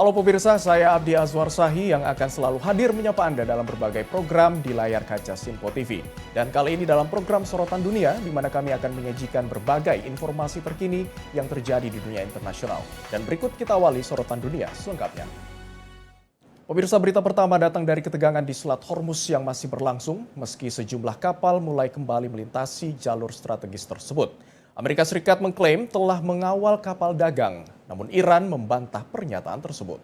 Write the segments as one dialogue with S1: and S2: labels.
S1: Halo pemirsa, saya Abdi Azwar Sahi yang akan selalu hadir menyapa Anda dalam berbagai program di layar kaca Simpo TV. Dan kali ini dalam program Sorotan Dunia, di mana kami akan menyajikan berbagai informasi terkini yang terjadi di dunia internasional. Dan berikut kita awali Sorotan Dunia selengkapnya. Pemirsa, berita pertama datang dari ketegangan di Selat Hormuz yang masih berlangsung, meski sejumlah kapal mulai kembali melintasi jalur strategis tersebut. Amerika Serikat mengklaim telah mengawal kapal dagang, namun Iran membantah pernyataan tersebut.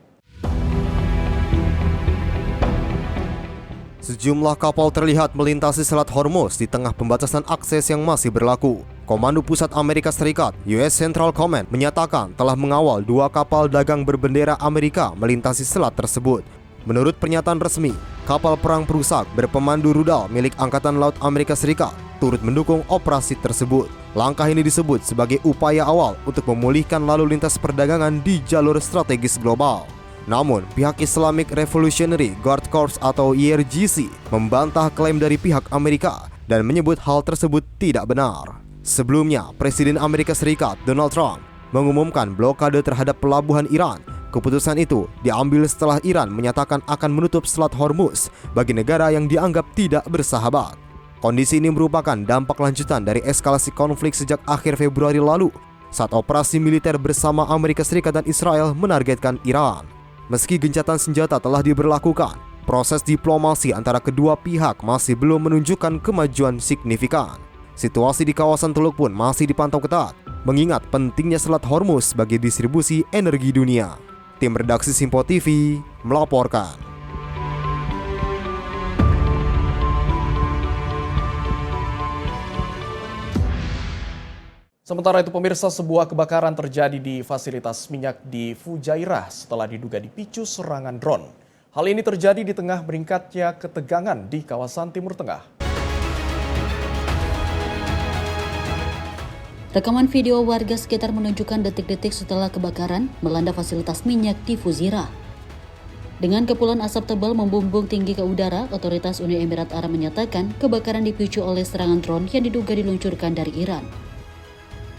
S2: Sejumlah kapal terlihat melintasi Selat Hormuz di tengah pembatasan akses yang masih berlaku. Komando Pusat Amerika Serikat, US Central Command, menyatakan telah mengawal 2 kapal dagang berbendera Amerika melintasi selat tersebut. Menurut pernyataan resmi, kapal perang perusak berpemandu rudal milik Angkatan Laut Amerika Serikat turut mendukung operasi tersebut. Langkah ini disebut sebagai upaya awal untuk memulihkan lalu lintas perdagangan di jalur strategis global. Namun, pihak Islamic Revolutionary Guard Corps atau IRGC membantah klaim dari pihak Amerika dan menyebut hal tersebut tidak benar. Sebelumnya, Presiden Amerika Serikat Donald Trump mengumumkan blokade terhadap pelabuhan Iran. Keputusan itu diambil setelah Iran menyatakan akan menutup Selat Hormuz bagi negara yang dianggap tidak bersahabat. Kondisi ini merupakan dampak lanjutan dari eskalasi konflik sejak akhir Februari lalu, saat operasi militer bersama Amerika Serikat dan Israel menargetkan Iran. Meski gencatan senjata telah diberlakukan, proses diplomasi antara kedua pihak masih belum menunjukkan kemajuan signifikan. Situasi di kawasan Teluk pun masih dipantau ketat, mengingat pentingnya Selat Hormuz bagi distribusi energi dunia. Tim redaksi Simpo TV melaporkan.
S1: Sementara itu pemirsa, sebuah kebakaran terjadi di fasilitas minyak di Fujairah setelah diduga dipicu serangan drone. Hal ini terjadi di tengah meningkatnya ketegangan di kawasan Timur Tengah.
S3: Rekaman video warga sekitar menunjukkan detik-detik setelah kebakaran melanda fasilitas minyak di Fujairah. Dengan kepulan asap tebal membumbung tinggi ke udara, otoritas Uni Emirat Arab menyatakan kebakaran dipicu oleh serangan drone yang diduga diluncurkan dari Iran.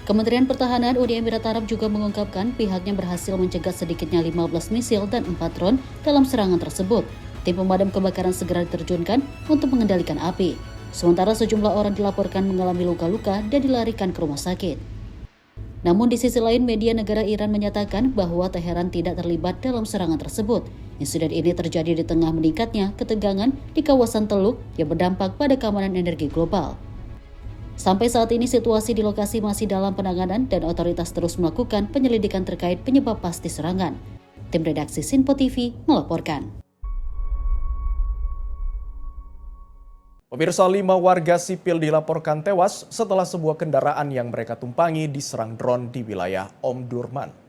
S3: Kementerian Pertahanan Uni Emirat Arab juga mengungkapkan pihaknya berhasil mencegat sedikitnya 15 misil dan 4 drone dalam serangan tersebut. Tim pemadam kebakaran segera diterjunkan untuk mengendalikan api. Sementara sejumlah orang dilaporkan mengalami luka-luka dan dilarikan ke rumah sakit. Namun di sisi lain, media negara Iran menyatakan bahwa Teheran tidak terlibat dalam serangan tersebut. Insiden ini terjadi di tengah meningkatnya ketegangan di kawasan Teluk yang berdampak pada keamanan energi global. Sampai saat ini situasi di lokasi masih dalam penanganan dan otoritas terus melakukan penyelidikan terkait penyebab pasti serangan. Tim redaksi Simpo TV melaporkan.
S1: Pemirsa, 5 warga sipil dilaporkan tewas setelah sebuah kendaraan yang mereka tumpangi diserang drone di wilayah Omdurman.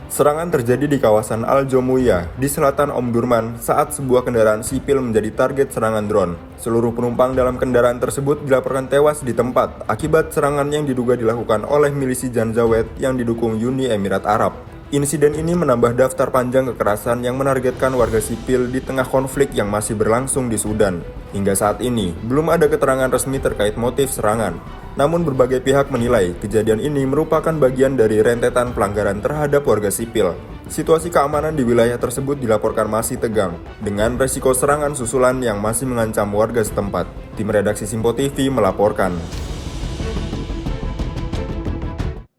S4: Serangan terjadi di kawasan Al-Jomuya di selatan Omdurman saat sebuah kendaraan sipil menjadi target serangan drone. Seluruh penumpang dalam kendaraan tersebut dilaporkan tewas di tempat akibat serangan yang diduga dilakukan oleh milisi Janjaweed yang didukung Uni Emirat Arab. Insiden ini menambah daftar panjang kekerasan yang menargetkan warga sipil di tengah konflik yang masih berlangsung di Sudan. Hingga saat ini, belum ada keterangan resmi terkait motif serangan. Namun berbagai pihak menilai kejadian ini merupakan bagian dari rentetan pelanggaran terhadap warga sipil. Situasi keamanan di wilayah tersebut dilaporkan masih tegang, dengan resiko serangan susulan yang masih mengancam warga setempat. Tim redaksi Simpo TV melaporkan.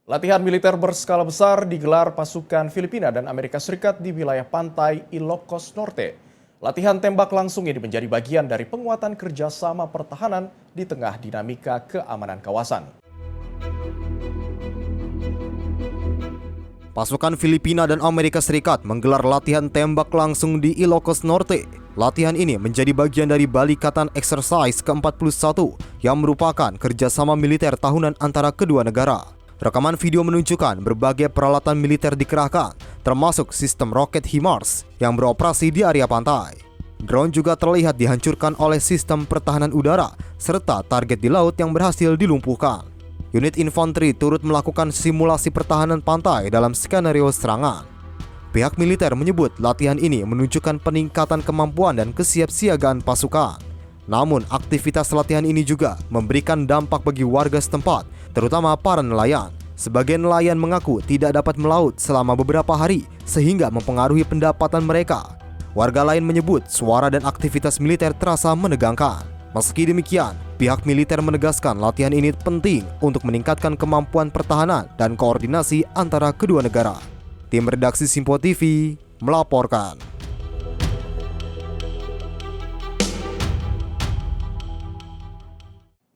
S1: Latihan militer berskala besar digelar pasukan Filipina dan Amerika Serikat di wilayah pantai Ilocos Norte. Latihan tembak langsung ini menjadi bagian dari penguatan kerjasama pertahanan di tengah dinamika keamanan kawasan.
S2: Pasukan Filipina dan Amerika Serikat menggelar latihan tembak langsung di Ilocos Norte. Latihan ini menjadi bagian dari Balikatan Exercise ke-41 yang merupakan kerjasama militer tahunan antara kedua negara. Rekaman video menunjukkan berbagai peralatan militer dikerahkan, termasuk sistem roket HIMARS yang beroperasi di area pantai. Drone juga terlihat dihancurkan oleh sistem pertahanan udara, serta target di laut yang berhasil dilumpuhkan. Unit infanteri turut melakukan simulasi pertahanan pantai dalam skenario serangan. Pihak militer menyebut latihan ini menunjukkan peningkatan kemampuan dan kesiapsiagaan pasukan. Namun, aktivitas latihan ini juga memberikan dampak bagi warga setempat, terutama para nelayan. Sebagian nelayan mengaku tidak dapat melaut selama beberapa hari sehingga mempengaruhi pendapatan mereka. Warga lain menyebut suara dan aktivitas militer terasa menegangkan. Meski demikian, pihak militer menegaskan latihan ini penting untuk meningkatkan kemampuan pertahanan dan koordinasi antara kedua negara. Tim redaksi Simpo TV melaporkan.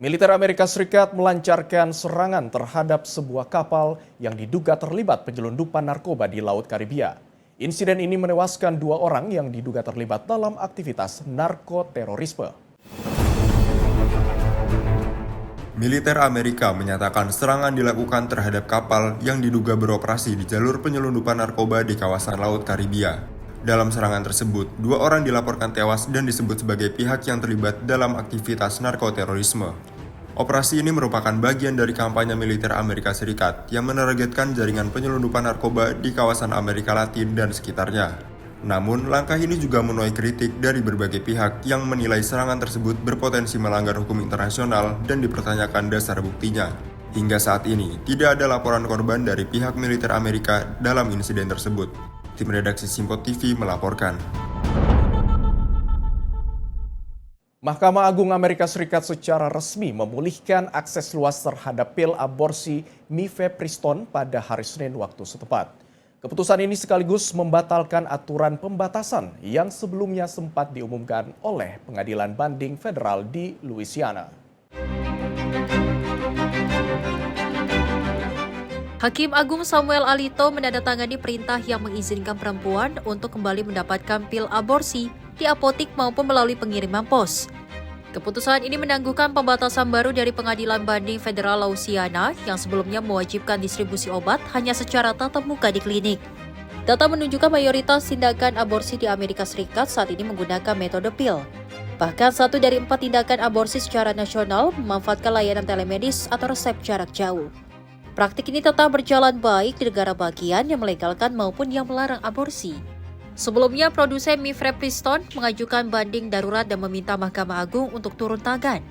S1: Militer Amerika Serikat melancarkan serangan terhadap sebuah kapal yang diduga terlibat penyelundupan narkoba di Laut Karibia. Insiden ini menewaskan 2 orang yang diduga terlibat dalam aktivitas narkoterorisme.
S4: Militer Amerika menyatakan serangan dilakukan terhadap kapal yang diduga beroperasi di jalur penyelundupan narkoba di kawasan Laut Karibia. Dalam serangan tersebut, 2 orang dilaporkan tewas dan disebut sebagai pihak yang terlibat dalam aktivitas narkoterorisme. Operasi ini merupakan bagian dari kampanye militer Amerika Serikat yang menargetkan jaringan penyelundupan narkoba di kawasan Amerika Latin dan sekitarnya. Namun, langkah ini juga menuai kritik dari berbagai pihak yang menilai serangan tersebut berpotensi melanggar hukum internasional dan dipertanyakan dasar buktinya. Hingga saat ini, tidak ada laporan korban dari pihak militer Amerika dalam insiden tersebut. Tim redaksi Simpo TV melaporkan.
S1: Mahkamah Agung Amerika Serikat secara resmi memulihkan akses luas terhadap pil aborsi mifepriston pada hari Senin waktu setempat. Keputusan ini sekaligus membatalkan aturan pembatasan yang sebelumnya sempat diumumkan oleh Pengadilan Banding Federal di Louisiana.
S5: Hakim Agung Samuel Alito menandatangani perintah yang mengizinkan perempuan untuk kembali mendapatkan pil aborsi di apotik maupun melalui pengiriman pos. Keputusan ini menangguhkan pembatasan baru dari Pengadilan Banding Federal Louisiana yang sebelumnya mewajibkan distribusi obat hanya secara tatap muka di klinik. Data menunjukkan mayoritas tindakan aborsi di Amerika Serikat saat ini menggunakan metode pil. Bahkan 1 dari 4 tindakan aborsi secara nasional memanfaatkan layanan telemedis atau resep jarak jauh. Praktik ini tetap berjalan baik di negara bagian yang melegalkan maupun yang melarang aborsi. Sebelumnya, produsen mifepriston mengajukan banding darurat dan meminta Mahkamah Agung untuk turun tangan.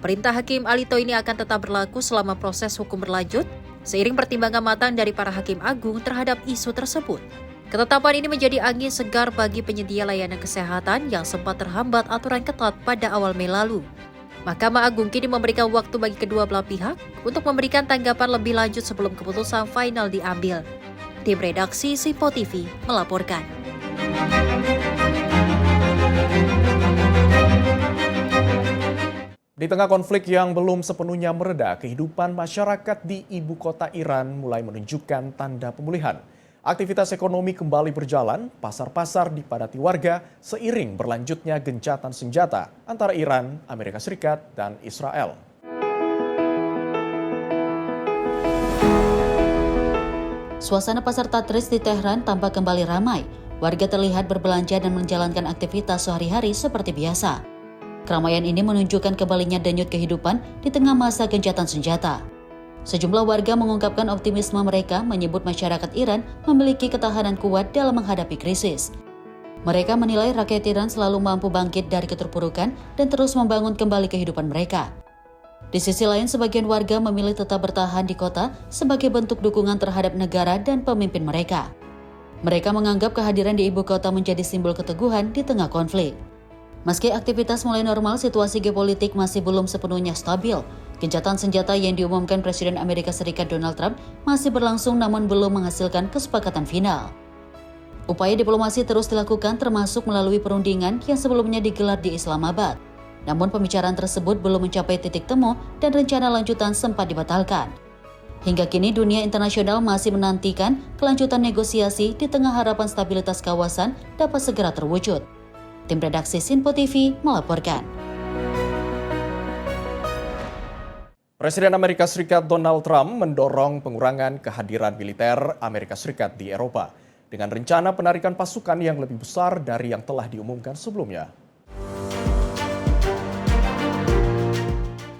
S5: Perintah Hakim Alito ini akan tetap berlaku selama proses hukum berlanjut, seiring pertimbangan matang dari para Hakim Agung terhadap isu tersebut. Ketetapan ini menjadi angin segar bagi penyedia layanan kesehatan yang sempat terhambat aturan ketat pada awal Mei lalu. Mahkamah Agung kini memberikan waktu bagi kedua belah pihak untuk memberikan tanggapan lebih lanjut sebelum keputusan final diambil. Tim redaksi Simpo TV melaporkan.
S1: Di tengah konflik yang belum sepenuhnya mereda, kehidupan masyarakat di ibu kota Iran mulai menunjukkan tanda pemulihan. Aktivitas ekonomi kembali berjalan, pasar-pasar dipadati warga seiring berlanjutnya gencatan senjata antara Iran, Amerika Serikat, dan Israel.
S3: Suasana pasar Tatris di Tehran tampak kembali ramai. Warga terlihat berbelanja dan menjalankan aktivitas sehari-hari seperti biasa. Keramaian ini menunjukkan kembalinya denyut kehidupan di tengah masa gencatan senjata. Sejumlah warga mengungkapkan optimisme mereka menyebut masyarakat Iran memiliki ketahanan kuat dalam menghadapi krisis. Mereka menilai rakyat Iran selalu mampu bangkit dari keterpurukan dan terus membangun kembali kehidupan mereka. Di sisi lain, sebagian warga memilih tetap bertahan di kota sebagai bentuk dukungan terhadap negara dan pemimpin mereka. Mereka menganggap kehadiran di ibu kota menjadi simbol keteguhan di tengah konflik. Meski aktivitas mulai normal, situasi geopolitik masih belum sepenuhnya stabil. Gencatan senjata yang diumumkan Presiden Amerika Serikat Donald Trump masih berlangsung namun belum menghasilkan kesepakatan final. Upaya diplomasi terus dilakukan termasuk melalui perundingan yang sebelumnya digelar di Islamabad. Namun pembicaraan tersebut belum mencapai titik temu dan rencana lanjutan sempat dibatalkan. Hingga kini dunia internasional masih menantikan kelanjutan negosiasi di tengah harapan stabilitas kawasan dapat segera terwujud. Tim redaksi Simpo TV melaporkan.
S1: Presiden Amerika Serikat Donald Trump mendorong pengurangan kehadiran militer Amerika Serikat di Eropa dengan rencana penarikan pasukan yang lebih besar dari yang telah diumumkan sebelumnya.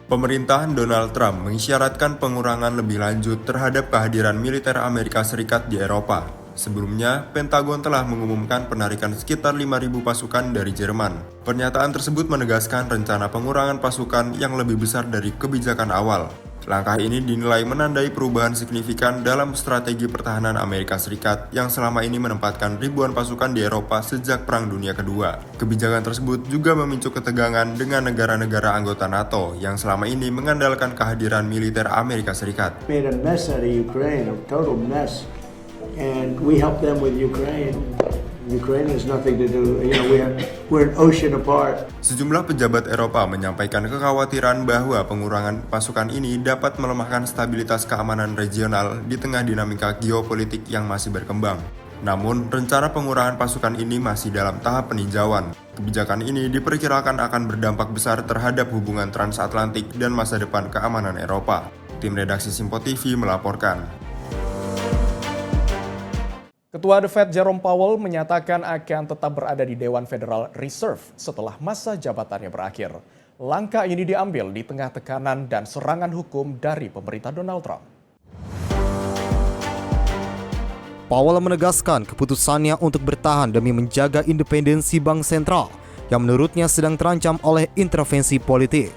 S4: Pemerintahan Donald Trump mengisyaratkan pengurangan lebih lanjut terhadap kehadiran militer Amerika Serikat di Eropa. Sebelumnya, Pentagon telah mengumumkan penarikan sekitar 5.000 pasukan dari Jerman. Pernyataan tersebut menegaskan rencana pengurangan pasukan yang lebih besar dari kebijakan awal. Langkah ini dinilai menandai perubahan signifikan dalam strategi pertahanan Amerika Serikat yang selama ini menempatkan ribuan pasukan di Eropa sejak Perang Dunia Kedua. Kebijakan tersebut juga memicu ketegangan dengan negara-negara anggota NATO yang selama ini mengandalkan kehadiran militer Amerika Serikat.
S6: Made a mess out of Ukraine, a total mess, and we helped them with Ukraine. Ukraine has nothing to do, we're an ocean apart.
S4: Sejumlah pejabat Eropa menyampaikan kekhawatiran bahwa pengurangan pasukan ini dapat melemahkan stabilitas keamanan regional di tengah dinamika geopolitik yang masih berkembang. Namun, rencana pengurangan pasukan ini masih dalam tahap peninjauan. Kebijakan ini diperkirakan akan berdampak besar terhadap hubungan transatlantik dan masa depan keamanan Eropa. Tim redaksi Simpo TV melaporkan.
S1: Ketua The Fed Jerome Powell menyatakan akan tetap berada di Dewan Federal Reserve setelah masa jabatannya berakhir. Langkah ini diambil di tengah tekanan dan serangan hukum dari pemerintah Donald Trump.
S2: Powell menegaskan keputusannya untuk bertahan demi menjaga independensi bank sentral yang menurutnya sedang terancam oleh intervensi politik.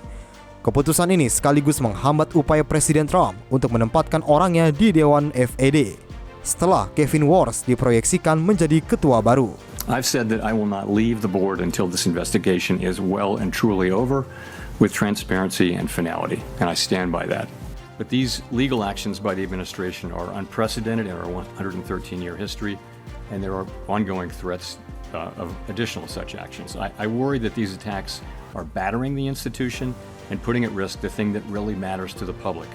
S2: Keputusan ini sekaligus menghambat upaya Presiden Trump untuk menempatkan orangnya di Dewan FED. Setelah Kevin Warsh diproyeksikan menjadi ketua baru.
S7: I've said that I will not leave the board until this investigation is well and truly over with transparency and finality, and I stand by that. But these legal actions by the administration are unprecedented in our 113-year history, and there are ongoing threats of additional such actions. I worry that these attacks are battering the institution and putting at risk the thing that really matters to the public,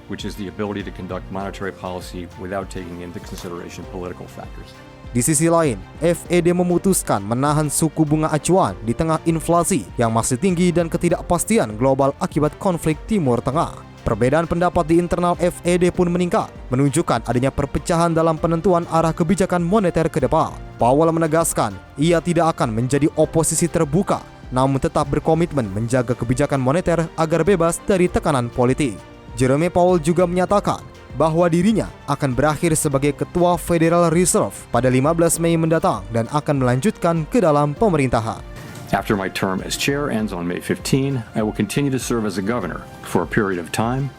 S7: which is the ability to conduct monetary policy without taking into consideration political factors.
S2: Di sisi lain, FED memutuskan menahan suku bunga acuan di tengah inflasi yang masih tinggi dan ketidakpastian global akibat konflik Timur Tengah. Perbedaan pendapat di internal FED pun meningkat, menunjukkan adanya perpecahan dalam penentuan arah kebijakan moneter ke depan. Powell menegaskan, ia tidak akan menjadi oposisi terbuka, namun tetap berkomitmen menjaga kebijakan moneter agar bebas dari tekanan politik. Jerome Powell juga menyatakan bahwa dirinya akan berakhir sebagai Ketua Federal Reserve pada 15 Mei mendatang dan akan melanjutkan ke dalam pemerintahan.
S7: After my term as chair ends on May 15, I will continue to serve as a governor for a period of time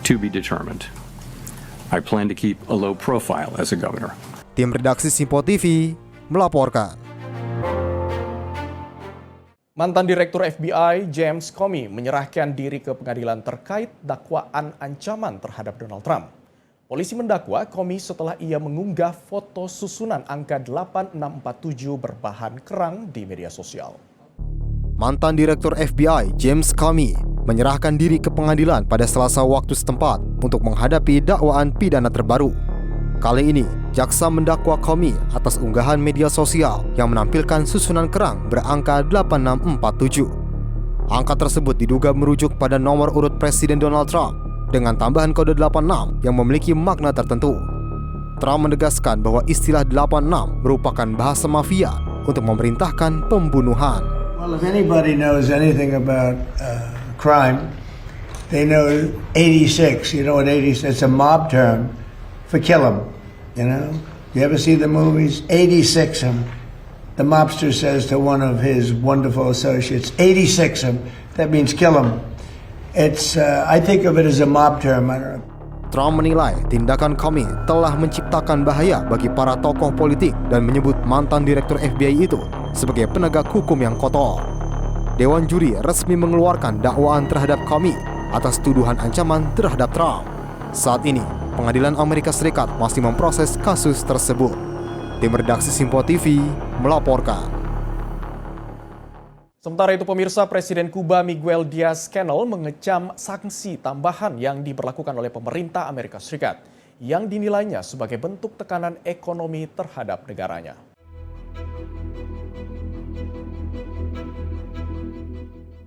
S7: to be determined. I plan to keep a low profile as a governor.
S2: Tim redaksi Simpo TV melaporkan.
S1: Mantan Direktur FBI James Comey menyerahkan diri ke pengadilan terkait dakwaan ancaman terhadap Donald Trump. Polisi mendakwa Comey setelah ia mengunggah foto susunan angka 8647 berbahan kerang di media sosial.
S2: Mantan Direktur FBI James Comey menyerahkan diri ke pengadilan pada Selasa waktu setempat untuk menghadapi dakwaan pidana terbaru. Kali ini, jaksa mendakwa Comey atas unggahan media sosial yang menampilkan susunan kerang berangka 8647. Angka tersebut diduga merujuk pada nomor urut Presiden Donald Trump dengan tambahan kode 86 yang memiliki makna tertentu. Trump menegaskan bahwa istilah 86 merupakan bahasa mafia untuk memerintahkan pembunuhan.
S6: Well, if anybody knows anything about crime, they know 86. You know what 86? It's a mob term for kill 'em. You ever see the movies? 86 'em. The mobster says to one of his wonderful associates, 86 'em. That means kill 'em. It's, I think of it as a mob term. I don't know.
S2: Trump menilai tindakan Comey telah menciptakan bahaya bagi para tokoh politik dan menyebut mantan Direktur FBI itu sebagai penegak hukum yang kotor. Dewan juri resmi mengeluarkan dakwaan terhadap Comey atas tuduhan ancaman terhadap Trump. Saat ini, Pengadilan Amerika Serikat masih memproses kasus tersebut. Tim redaksi Simpo TV melaporkan.
S1: Sementara itu pemirsa, Presiden Kuba Miguel Diaz-Canel mengecam sanksi tambahan yang diberlakukan oleh pemerintah Amerika Serikat yang dinilainya sebagai bentuk tekanan ekonomi terhadap negaranya.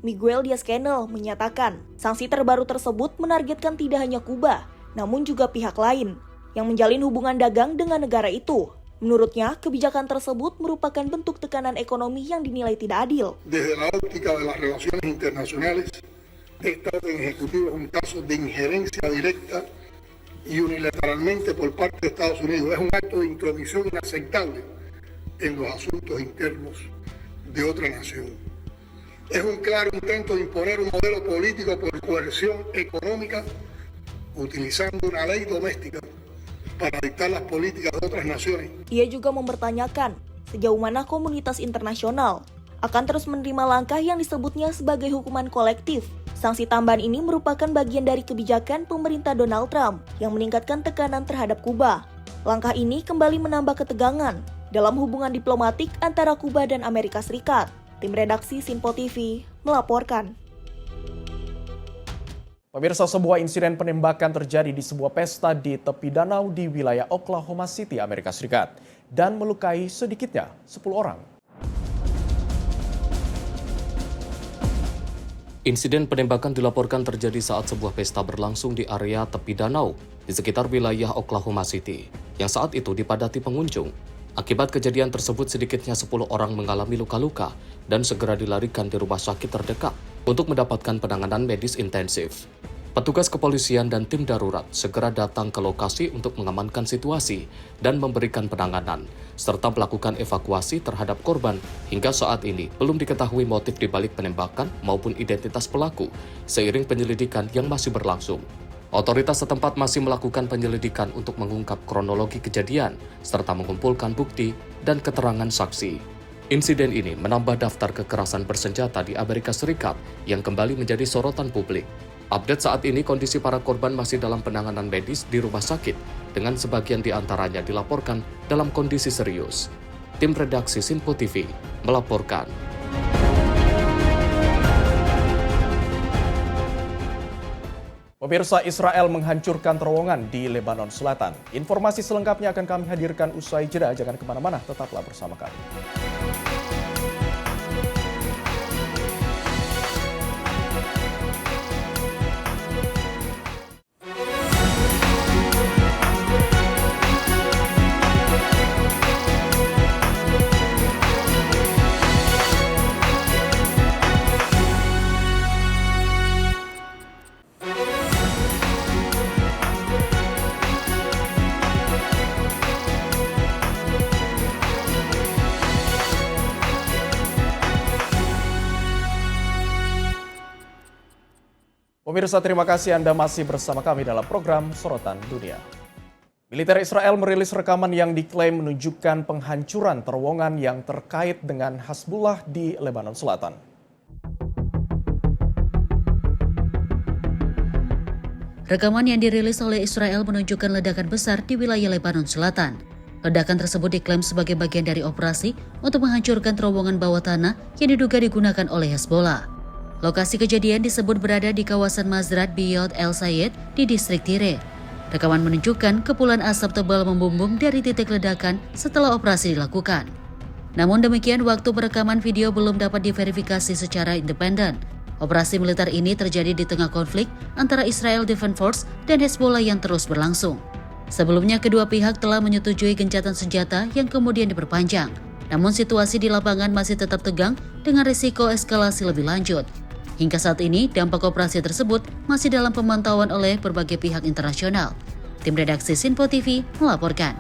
S8: Miguel Diaz-Canel menyatakan sanksi terbaru tersebut menargetkan tidak hanya Kuba, namun juga pihak lain yang menjalin hubungan dagang dengan negara itu. Menurutnya, kebijakan tersebut merupakan bentuk tekanan ekonomi yang dinilai tidak adil.
S9: Desde la óptica de las relaciones internacionales, esta orden ejecutiva es un caso de injerencia directa y unilateralmente por parte de Estados Unidos. Es un acto de intromisión inaceptable en los asuntos internos de otra nación. Es un claro intento de imponer un modelo político por coerción económica utilizando una ley doméstica para dictar las políticas de otras naciones.
S8: Ia juga mempertanyakan sejauh mana komunitas internasional akan terus menerima langkah yang disebutnya sebagai hukuman kolektif. Sanksi tambahan ini merupakan bagian dari kebijakan pemerintah Donald Trump yang meningkatkan tekanan terhadap Kuba. Langkah ini kembali menambah ketegangan dalam hubungan diplomatik antara Kuba dan Amerika Serikat. Tim redaksi Sinpo TV melaporkan.
S1: Pemirsa, sebuah insiden penembakan terjadi di sebuah pesta di tepi danau di wilayah Oklahoma City, Amerika Serikat, dan melukai sedikitnya 10 orang.
S10: Insiden penembakan dilaporkan terjadi saat sebuah pesta berlangsung di area tepi danau di sekitar wilayah Oklahoma City, yang saat itu dipadati pengunjung. Akibat kejadian tersebut, sedikitnya 10 orang mengalami luka-luka dan segera dilarikan di rumah sakit terdekat untuk mendapatkan penanganan medis intensif. Petugas kepolisian dan tim darurat segera datang ke lokasi untuk mengamankan situasi dan memberikan penanganan, serta melakukan evakuasi terhadap korban. Hingga saat ini, belum diketahui motif dibalik penembakan maupun identitas pelaku, seiring penyelidikan yang masih berlangsung. Otoritas setempat masih melakukan penyelidikan untuk mengungkap kronologi kejadian, serta mengumpulkan bukti dan keterangan saksi. Insiden ini menambah daftar kekerasan bersenjata di Amerika Serikat yang kembali menjadi sorotan publik. Update saat ini, kondisi para korban masih dalam penanganan medis di rumah sakit, dengan sebagian di antaranya dilaporkan dalam kondisi serius. Tim redaksi Sinpo TV melaporkan.
S1: Pemirsa, Israel menghancurkan terowongan di Lebanon Selatan. Informasi selengkapnya akan kami hadirkan usai jeda. Jangan kemana-mana, tetaplah bersama kami. Pemirsa, terima kasih Anda masih bersama kami dalam program Sorotan Dunia. Militer Israel merilis rekaman yang diklaim menunjukkan penghancuran terowongan yang terkait dengan Hezbollah di Lebanon Selatan.
S3: Rekaman yang dirilis oleh Israel menunjukkan ledakan besar di wilayah Lebanon Selatan. Ledakan tersebut diklaim sebagai bagian dari operasi untuk menghancurkan terowongan bawah tanah yang diduga digunakan oleh Hezbollah. Lokasi kejadian disebut berada di kawasan Mazrat Biyot El Sayed di distrik Tire. Rekaman menunjukkan kepulan asap tebal membumbung dari titik ledakan setelah operasi dilakukan. Namun demikian, waktu perekaman video belum dapat diverifikasi secara independen. Operasi militer ini terjadi di tengah konflik antara Israel Defense Force dan Hezbollah yang terus berlangsung. Sebelumnya, kedua pihak telah menyetujui gencatan senjata yang kemudian diperpanjang. Namun situasi di lapangan masih tetap tegang dengan risiko eskalasi lebih lanjut. Hingga saat ini, dampak operasi tersebut masih dalam pemantauan oleh berbagai pihak internasional. Tim redaksi Sinpo TV melaporkan.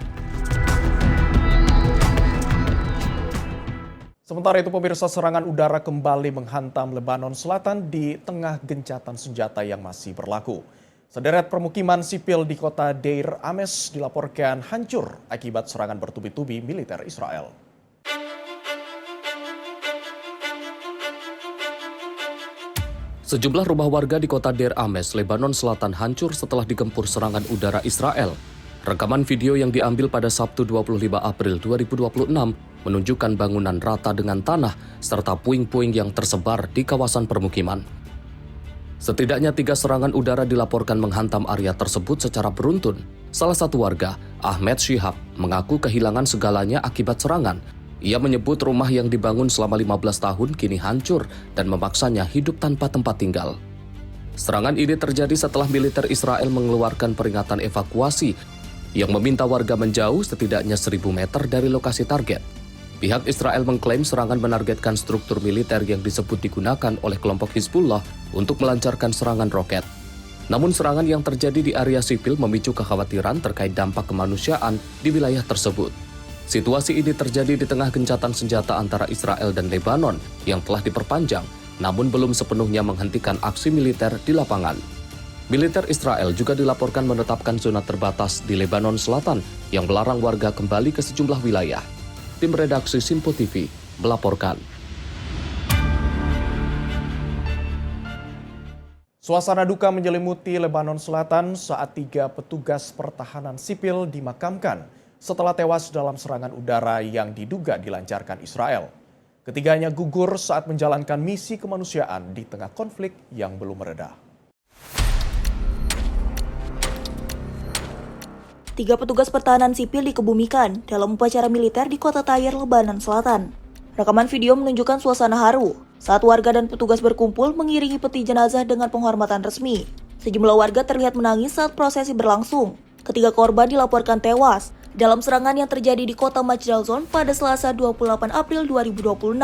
S1: Sementara itu, pemirsa, serangan udara kembali menghantam Lebanon Selatan di tengah gencatan senjata yang masih berlaku. Sederet permukiman sipil di kota Deir Ames dilaporkan hancur akibat serangan bertubi-tubi militer Israel.
S10: Sejumlah rumah warga di kota Deir Ames, Lebanon Selatan hancur setelah digempur serangan udara Israel. Rekaman video yang diambil pada Sabtu 25 April 2026 menunjukkan bangunan rata dengan tanah serta puing-puing yang tersebar di kawasan permukiman. Setidaknya 3 serangan udara dilaporkan menghantam area tersebut secara beruntun. Salah satu warga, Ahmed Shihab, mengaku kehilangan segalanya akibat serangan. Ia menyebut rumah yang dibangun selama 15 tahun kini hancur dan memaksanya hidup tanpa tempat tinggal. Serangan ini terjadi setelah militer Israel mengeluarkan peringatan evakuasi yang meminta warga menjauh setidaknya 1.000 meter dari lokasi target. Pihak Israel mengklaim serangan menargetkan struktur militer yang disebut digunakan oleh kelompok Hizbullah untuk melancarkan serangan roket. Namun serangan yang terjadi di area sipil memicu kekhawatiran terkait dampak kemanusiaan di wilayah tersebut. Situasi ini terjadi di tengah gencatan senjata antara Israel dan Lebanon yang telah diperpanjang, namun belum sepenuhnya menghentikan aksi militer di lapangan. Militer Israel juga dilaporkan menetapkan zona terbatas di Lebanon Selatan yang melarang warga kembali ke sejumlah wilayah. Tim redaksi Simpo TV melaporkan.
S1: Suasana duka menyelimuti Lebanon Selatan saat 3 petugas pertahanan sipil dimakamkan setelah tewas dalam serangan udara yang diduga dilancarkan Israel. Ketiganya gugur saat menjalankan misi kemanusiaan di tengah konflik yang belum mereda.
S8: 3 petugas pertahanan sipil dikebumikan dalam upacara militer di kota Tyre, Lebanon Selatan. Rekaman video menunjukkan suasana haru saat warga dan petugas berkumpul mengiringi peti jenazah dengan penghormatan resmi. Sejumlah warga terlihat menangis saat prosesi berlangsung. Ketiga korban dilaporkan tewas dalam serangan yang terjadi di kota Majdal Zon pada Selasa 28 April 2026.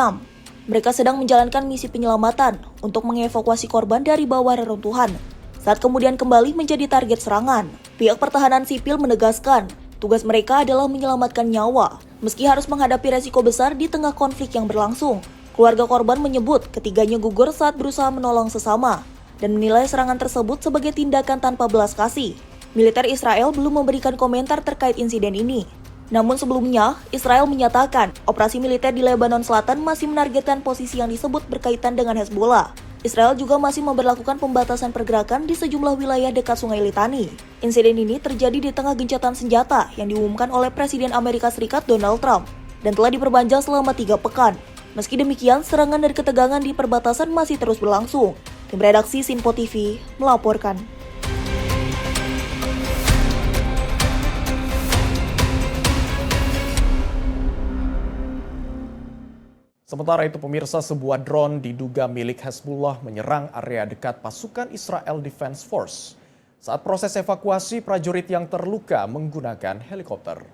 S8: Mereka sedang menjalankan misi penyelamatan untuk mengevakuasi korban dari bawah reruntuhan, saat kemudian kembali menjadi target serangan. Pihak pertahanan sipil menegaskan, tugas mereka adalah menyelamatkan nyawa, meski harus menghadapi resiko besar di tengah konflik yang berlangsung. Keluarga korban menyebut ketiganya gugur saat berusaha menolong sesama, dan menilai serangan tersebut sebagai tindakan tanpa belas kasih. Militer Israel belum memberikan komentar terkait insiden ini. Namun sebelumnya, Israel menyatakan operasi militer di Lebanon Selatan masih menargetkan posisi yang disebut berkaitan dengan Hezbollah. Israel juga masih memberlakukan pembatasan pergerakan di sejumlah wilayah dekat Sungai Litani. Insiden ini terjadi di tengah gencatan senjata yang diumumkan oleh Presiden Amerika Serikat Donald Trump dan telah diperpanjang selama 3 pekan. Meski demikian, serangan dan ketegangan di perbatasan masih terus berlangsung. Tim redaksi Simpo TV melaporkan.
S1: Sementara itu pemirsa, sebuah drone diduga milik Hezbollah menyerang area dekat pasukan Israel Defense Force. Saat proses evakuasi, prajurit yang terluka menggunakan helikopter.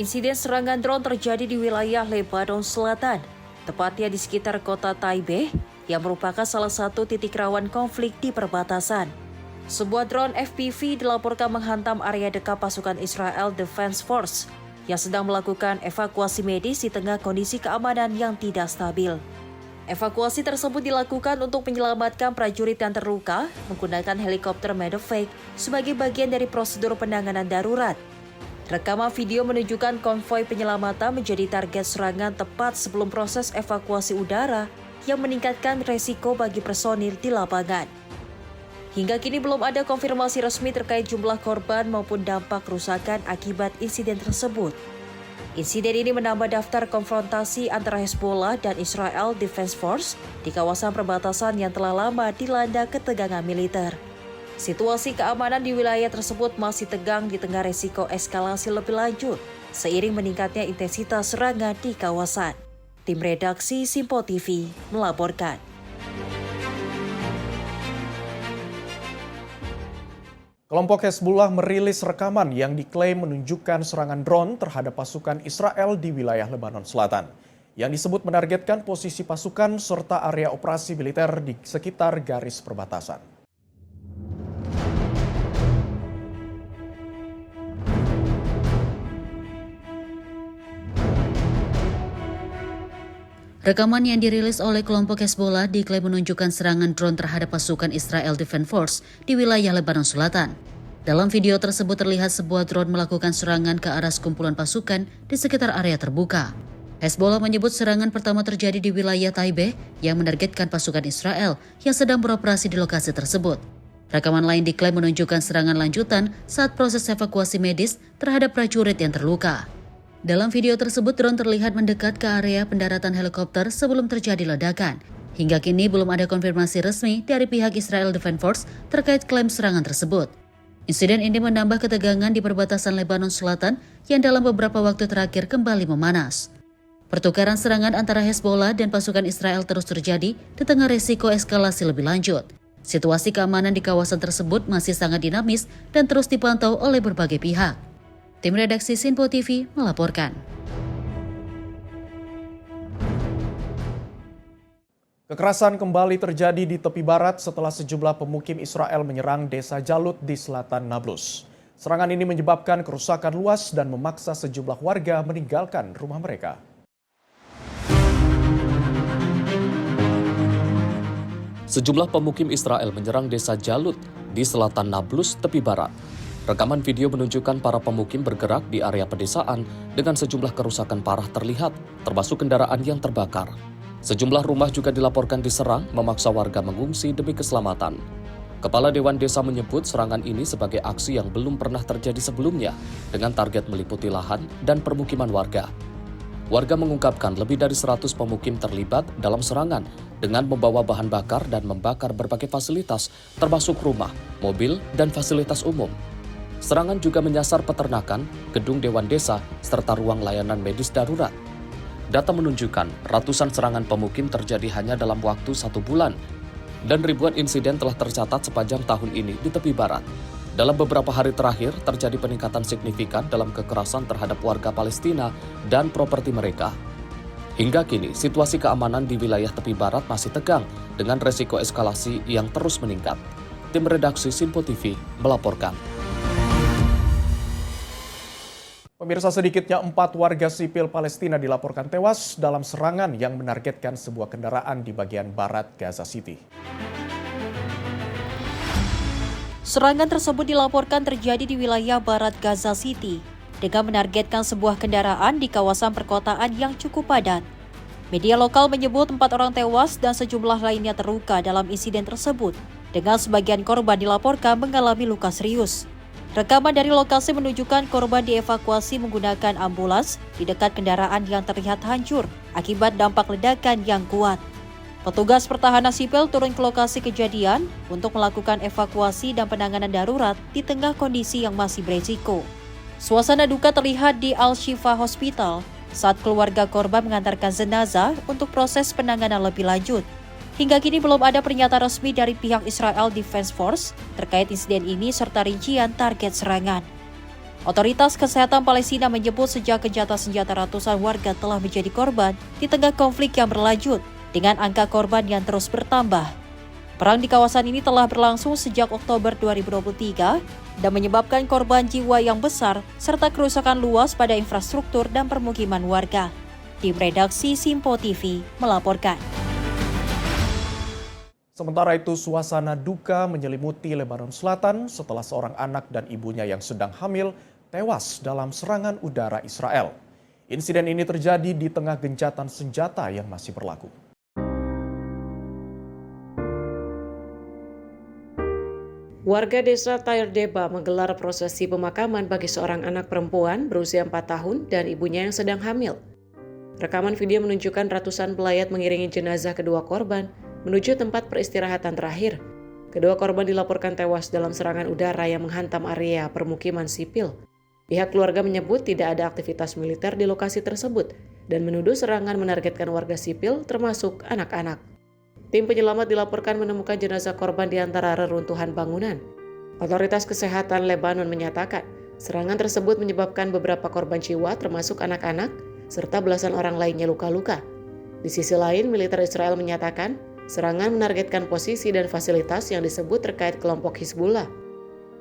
S5: Insiden serangan drone terjadi di wilayah Lebanon Selatan, tepatnya di sekitar kota Taibeh, yang merupakan salah satu titik rawan konflik di perbatasan. Sebuah drone FPV dilaporkan menghantam area dekat pasukan Israel Defense Force yang sedang melakukan evakuasi medis di tengah kondisi keamanan yang tidak stabil. Evakuasi tersebut dilakukan untuk menyelamatkan prajurit yang terluka menggunakan helikopter medevac sebagai bagian dari prosedur penanganan darurat. Rekaman video menunjukkan konvoi penyelamatan menjadi target serangan tepat sebelum proses evakuasi udara yang meningkatkan risiko bagi personil di lapangan. Hingga kini belum ada konfirmasi resmi terkait jumlah korban maupun dampak kerusakan akibat insiden tersebut. Insiden ini menambah daftar konfrontasi antara Hezbollah dan Israel Defense Force di kawasan perbatasan yang telah lama dilanda ketegangan militer. Situasi keamanan di wilayah tersebut masih tegang di tengah resiko eskalasi lebih lanjut seiring meningkatnya intensitas serangan di kawasan. Tim redaksi Simpo TV melaporkan.
S1: Kelompok Hezbollah merilis rekaman yang diklaim menunjukkan serangan drone terhadap pasukan Israel di wilayah Lebanon Selatan, yang disebut menargetkan posisi pasukan serta area operasi militer di sekitar garis perbatasan.
S3: Rekaman yang dirilis oleh kelompok Hezbollah diklaim menunjukkan serangan drone terhadap pasukan Israel Defense Force di wilayah Lebanon Selatan. Dalam video tersebut terlihat sebuah drone melakukan serangan ke arah sekumpulan pasukan di sekitar area terbuka. Hezbollah menyebut serangan pertama terjadi di wilayah Taibeh yang menargetkan pasukan Israel yang sedang beroperasi di lokasi tersebut. Rekaman lain diklaim menunjukkan serangan lanjutan saat proses evakuasi medis terhadap prajurit yang terluka. Dalam video tersebut, drone terlihat mendekat ke area pendaratan helikopter sebelum terjadi ledakan. Hingga kini belum ada konfirmasi resmi dari pihak Israel Defense Force terkait klaim serangan tersebut. Insiden ini menambah ketegangan di perbatasan Lebanon Selatan yang dalam beberapa waktu terakhir kembali memanas. Pertukaran serangan antara Hezbollah dan pasukan Israel terus terjadi di tengah risiko eskalasi lebih lanjut. Situasi keamanan di kawasan tersebut masih sangat dinamis dan terus dipantau oleh berbagai pihak. Tim redaksi Simpo TV melaporkan.
S1: Kekerasan kembali terjadi di tepi barat setelah sejumlah pemukim Israel menyerang desa Jalut di selatan Nablus. Serangan ini menyebabkan kerusakan luas dan memaksa sejumlah warga meninggalkan rumah mereka.
S10: Sejumlah pemukim Israel menyerang desa Jalut di selatan Nablus, tepi barat. Rekaman video menunjukkan para pemukim bergerak di area pedesaan dengan sejumlah kerusakan parah terlihat, termasuk kendaraan yang terbakar. Sejumlah rumah juga dilaporkan diserang, memaksa warga mengungsi demi keselamatan. Kepala Dewan Desa menyebut serangan ini sebagai aksi yang belum pernah terjadi sebelumnya dengan target meliputi lahan dan permukiman warga. Warga mengungkapkan lebih dari 100 pemukim terlibat dalam serangan dengan membawa bahan bakar dan membakar berbagai fasilitas termasuk rumah, mobil, dan fasilitas umum. Serangan juga menyasar peternakan, gedung Dewan Desa, serta ruang layanan medis darurat. Data menunjukkan ratusan serangan pemukim terjadi hanya dalam waktu 1 bulan dan ribuan insiden telah tercatat sepanjang tahun ini di tepi barat. Dalam beberapa hari terakhir terjadi peningkatan signifikan dalam kekerasan terhadap warga Palestina dan properti mereka. Hingga kini situasi keamanan di wilayah tepi barat masih tegang dengan resiko eskalasi yang terus meningkat. Tim redaksi Simpo TV melaporkan.
S1: Pemirsa, sedikitnya 4 warga sipil Palestina dilaporkan tewas dalam serangan yang menargetkan sebuah kendaraan di bagian barat Gaza City.
S5: Serangan tersebut dilaporkan terjadi di wilayah barat Gaza City dengan menargetkan sebuah kendaraan di kawasan perkotaan yang cukup padat. Media lokal menyebut 4 orang tewas dan sejumlah lainnya terluka dalam insiden tersebut, dengan sebagian korban dilaporkan mengalami luka serius. Rekaman dari lokasi menunjukkan korban dievakuasi menggunakan ambulans di dekat kendaraan yang terlihat hancur akibat dampak ledakan yang kuat. Petugas pertahanan sipil turun ke lokasi kejadian untuk melakukan evakuasi dan penanganan darurat di tengah kondisi yang masih beresiko. Suasana duka terlihat di Al-Shifa Hospital saat keluarga korban mengantarkan jenazah untuk proses penanganan lebih lanjut. Hingga kini belum ada pernyataan resmi dari pihak Israel Defense Force terkait insiden ini serta rincian target serangan. Otoritas Kesehatan Palestina menyebut sejak gencatan senjata ratusan warga telah menjadi korban di tengah konflik yang berlanjut dengan angka korban yang terus bertambah. Perang di kawasan ini telah berlangsung sejak Oktober 2023 dan menyebabkan korban jiwa yang besar serta kerusakan luas pada infrastruktur dan permukiman warga. Tim redaksi Simpo TV melaporkan.
S1: Sementara itu, suasana duka menyelimuti Lebanon Selatan setelah seorang anak dan ibunya yang sedang hamil tewas dalam serangan udara Israel. Insiden ini terjadi di tengah gencatan senjata yang masih berlaku.
S11: Warga desa Tair Deba menggelar prosesi pemakaman bagi seorang anak perempuan berusia 4 tahun dan ibunya yang sedang hamil. Rekaman video menunjukkan ratusan pelayat mengiringi jenazah kedua korban menuju tempat peristirahatan terakhir. Kedua korban dilaporkan tewas dalam serangan udara yang menghantam area permukiman sipil. Pihak keluarga menyebut tidak ada aktivitas militer di lokasi tersebut dan menuduh serangan menargetkan warga sipil termasuk anak-anak. Tim penyelamat dilaporkan menemukan jenazah korban di antara reruntuhan bangunan. Otoritas Kesehatan Lebanon menyatakan serangan tersebut menyebabkan beberapa korban jiwa termasuk anak-anak serta belasan orang lainnya luka-luka. Di sisi lain, militer Israel menyatakan serangan menargetkan posisi dan fasilitas yang disebut terkait kelompok Hizbullah.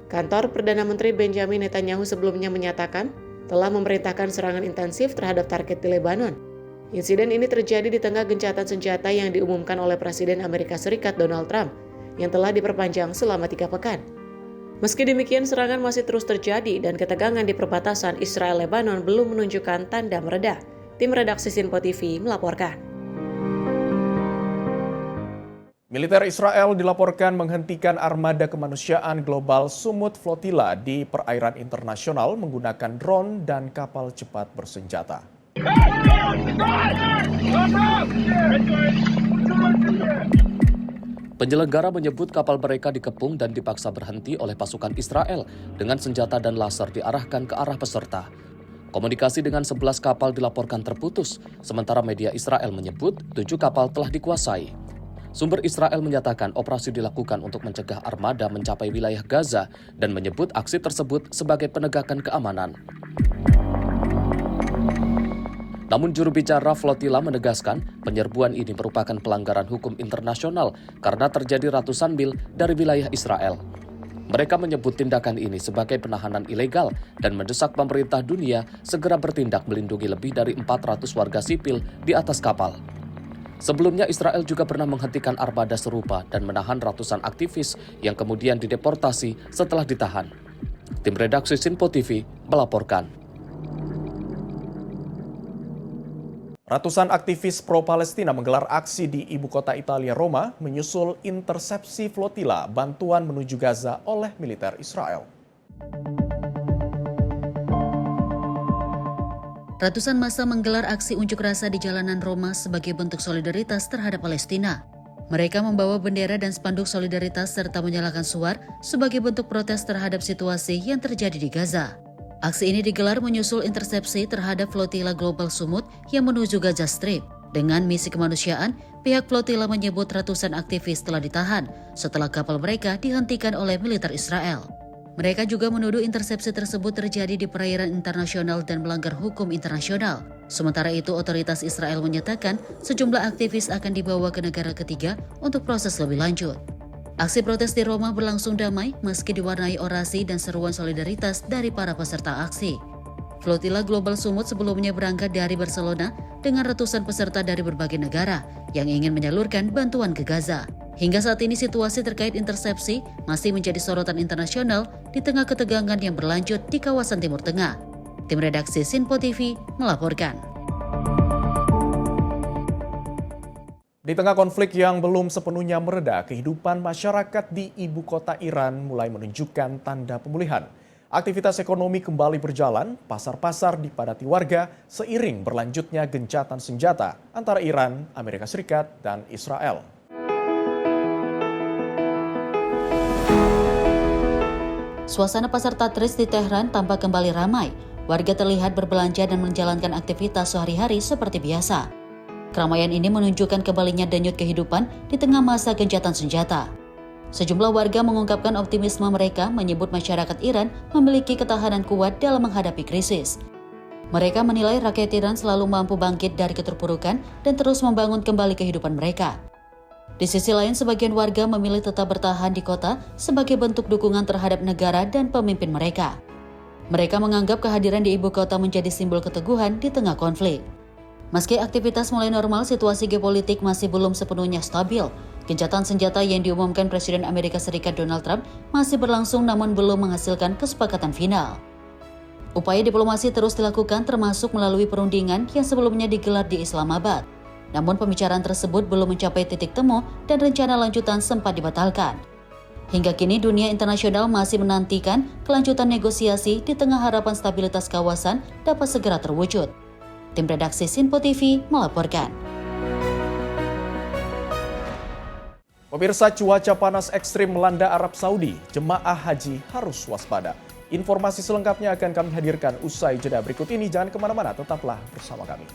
S11: Kantor Perdana Menteri Benjamin Netanyahu sebelumnya menyatakan telah memerintahkan serangan intensif terhadap target di Lebanon. Insiden ini terjadi di tengah gencatan senjata yang diumumkan oleh Presiden Amerika Serikat Donald Trump yang telah diperpanjang selama 3 pekan. Meski demikian, serangan masih terus terjadi dan ketegangan di perbatasan Israel-Lebanon belum menunjukkan tanda mereda. Tim redaksi Simpo TV melaporkan.
S1: Militer Israel dilaporkan menghentikan armada kemanusiaan global Sumut Flotilla di perairan internasional menggunakan drone dan kapal cepat bersenjata.
S10: Penyelenggara menyebut kapal mereka dikepung dan dipaksa berhenti oleh pasukan Israel dengan senjata dan laser diarahkan ke arah peserta. Komunikasi dengan 11 kapal dilaporkan terputus, sementara media Israel menyebut 7 kapal telah dikuasai. Sumber Israel menyatakan operasi dilakukan untuk mencegah armada mencapai wilayah Gaza dan menyebut aksi tersebut sebagai penegakan keamanan. Namun juru bicara flotila menegaskan penyerbuan ini merupakan pelanggaran hukum internasional karena terjadi ratusan mil dari wilayah Israel. Mereka menyebut tindakan ini sebagai penahanan ilegal dan mendesak pemerintah dunia segera bertindak melindungi lebih dari 400 warga sipil di atas kapal. Sebelumnya Israel juga pernah menghentikan armada serupa dan menahan ratusan aktivis yang kemudian dideportasi setelah ditahan. Tim redaksi Sinpo TV melaporkan.
S1: Ratusan aktivis pro-Palestina menggelar aksi di ibu kota Italia, Roma, menyusul intersepsi flotila bantuan menuju Gaza oleh militer Israel.
S3: Ratusan massa menggelar aksi unjuk rasa di jalanan Roma sebagai bentuk solidaritas terhadap Palestina. Mereka membawa bendera dan spanduk solidaritas serta menyalakan suar sebagai bentuk protes terhadap situasi yang terjadi di Gaza. Aksi ini digelar menyusul intersepsi terhadap flotila Global Sumut yang menuju Gaza Strip. Dengan misi kemanusiaan, pihak flotila menyebut ratusan aktivis telah ditahan setelah kapal mereka dihentikan oleh militer Israel. Mereka juga menuduh intersepsi tersebut terjadi di perairan internasional dan melanggar hukum internasional. Sementara itu, otoritas Israel menyatakan sejumlah aktivis akan dibawa ke negara ketiga untuk proses lebih lanjut. Aksi protes di Roma berlangsung damai meski diwarnai orasi dan seruan solidaritas dari para peserta aksi. Flotila Global Sumut sebelumnya berangkat dari Barcelona dengan ratusan peserta dari berbagai negara yang ingin menyalurkan bantuan ke Gaza. Hingga saat ini situasi terkait intersepsi masih menjadi sorotan internasional di tengah ketegangan yang berlanjut di kawasan Timur Tengah. Tim redaksi Sinpo TV melaporkan.
S1: Di tengah konflik yang belum sepenuhnya mereda, kehidupan masyarakat di ibu kota Iran mulai menunjukkan tanda pemulihan. Aktivitas ekonomi kembali berjalan, pasar-pasar dipadati warga seiring berlanjutnya gencatan senjata antara Iran, Amerika Serikat, dan Israel.
S3: Suasana pasar Tatris di Tehran tampak kembali ramai. Warga terlihat berbelanja dan menjalankan aktivitas sehari-hari seperti biasa. Keramaian ini menunjukkan kembalinya denyut kehidupan di tengah masa gencatan senjata. Sejumlah warga mengungkapkan optimisme mereka menyebut masyarakat Iran memiliki ketahanan kuat dalam menghadapi krisis. Mereka menilai rakyat Iran selalu mampu bangkit dari keterpurukan dan terus membangun kembali kehidupan mereka. Di sisi lain, sebagian warga memilih tetap bertahan di kota sebagai bentuk dukungan terhadap negara dan pemimpin mereka. Mereka menganggap kehadiran di ibu kota menjadi simbol keteguhan di tengah konflik. Meski aktivitas mulai normal, situasi geopolitik masih belum sepenuhnya stabil. Gencatan senjata yang diumumkan Presiden Amerika Serikat Donald Trump masih berlangsung namun belum menghasilkan kesepakatan final. Upaya diplomasi terus dilakukan termasuk melalui perundingan yang sebelumnya digelar di Islamabad. Namun pembicaraan tersebut belum mencapai titik temu dan rencana lanjutan sempat dibatalkan. Hingga kini dunia internasional masih menantikan kelanjutan negosiasi di tengah harapan stabilitas kawasan dapat segera terwujud. Tim redaksi Sinpo TV melaporkan.
S1: Pemirsa, cuaca panas ekstrim melanda Arab Saudi. Jemaah haji harus waspada. Informasi selengkapnya akan kami hadirkan usai jeda berikut ini. Jangan kemana-mana, tetaplah bersama kami.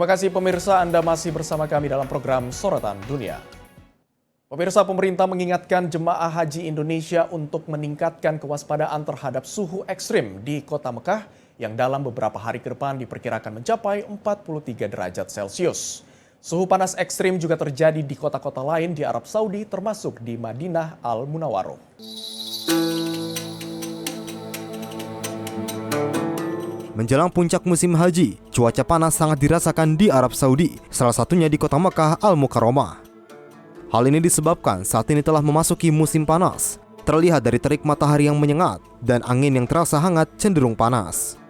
S1: Terima kasih pemirsa, Anda masih bersama kami dalam program Sorotan Dunia. Pemirsa, pemerintah mengingatkan jemaah haji Indonesia untuk meningkatkan kewaspadaan terhadap suhu ekstrim di kota Mekah yang dalam beberapa hari ke depan diperkirakan mencapai 43 derajat Celcius. Suhu panas ekstrim juga terjadi di kota-kota lain di Arab Saudi termasuk di Madinah Al-Munawwaroh.
S2: Menjelang puncak musim haji, cuaca panas sangat dirasakan di Arab Saudi, salah satunya di kota Mekah Al-Mukarramah. Hal ini disebabkan saat ini telah memasuki musim panas. Terlihat dari terik matahari yang menyengat dan angin yang terasa hangat cenderung panas.